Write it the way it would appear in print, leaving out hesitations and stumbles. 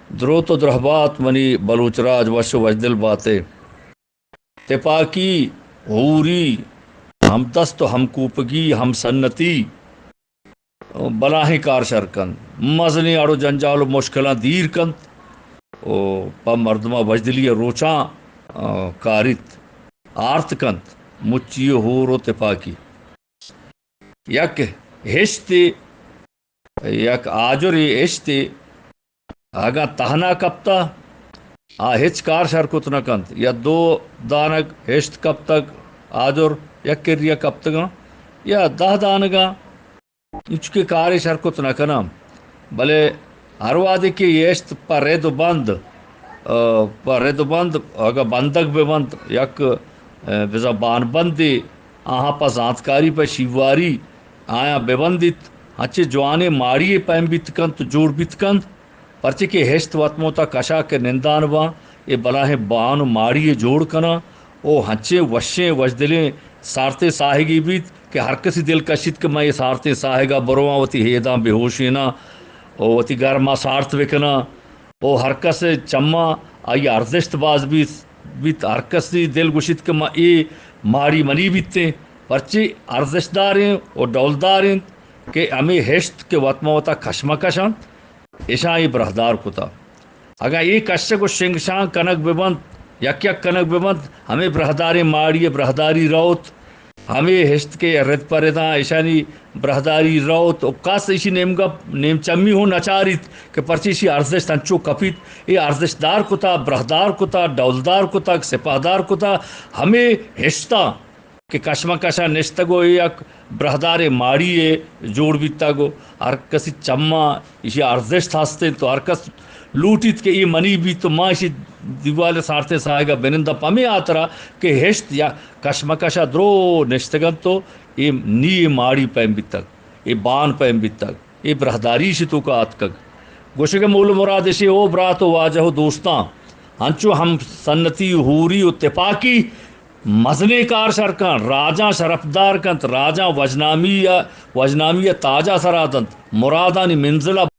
دروت و درہبات منی بلوچ راج وش وجدل باتے تپاکی حوری ہم دست و ہم کوپگی ہم سنتی بلاہیں کار شرکن مزنی اڑو جنجال و مشکلاں دیر کنت او پا مردمہ وجدلی روچاں کارت آرت کنت مچی ہور و تپاکی یک ہشتے یک آجر ہشتے آگا تہنا کپتا ہچ کار شرکت نہ کنت یا دو دانگ ہشت کب تک آجر یک کریا کب تک یا 10 دانگاں اچ کے کار شرکت نہ کنام بلے ہر وادی کی یشت پر رید و بند اگا بندگ بے بند یک بزا بان بندی آہاں پا زانتکاری پا شیواری آیا بے بندیت ہچے جوانے ماڑی پیم بیت کنت جوڑ بیت کنت پرچے کے ہشت وطموتا کشا کے نندان با اے بلاہیں بان ماڑی جوڑ کنا او ہنچے وشیں وجدلیں سارتے ساہگی بیت کہ ہر کسی دل کشید کہ میں یہ سارتے ساہگا برواں وتی ہیداں بے ہوشینا او وتی گرما سارت وکنا او ہر کس چما آئی ارزشت باز بیت ہر کسی دل گشید کہ میں اے ماڑی منی بیتے پرچے ارزش داریں او ڈولداریں کہ ہمیں ہشت کے وطموتا کشمکشاں ایشاں برہدار کتا اگر یہ کشک و شنگ شاں کنک ببند یک کنک ببند ہمیں برہداری ماڑی برہداری روت ہمیں ہشت کے رد پرداں ایشانی برہداری روت او کاس ایشی نیم چمی ہو نچاریت کہ پرچیشی ارزش تنچو کپیت یہ ارزش دار کتا برہدار کتا ڈولدار کتا سپاہدار کتا ہمیں ہشتا کہ کشمکشا نشتگو یک برہدار ماڑی جوڑ بیتا گو ہر کسی چما اسی ارزش تھاستے تو ہر کس لوٹیت کہ یہ منی بھی تو ماں اسی دیوال سارتے سائے بنندہ پمی آترا کہ ہشت یا کشمکشا درو نشتگن تو یہ نی ماڑی پیم بیتک یہ بان پیم بیتک یہ برہداری شتو کا آتکگ گوشگ مول مراد اسی او براتو واجہ دوستاں ہنچو ہم سنتی حوری و تپاکی مزنے کار شرکان راجاں شرفدار کنت راجاں وجنامی تاجہ سراتنت مرادانی منزلہ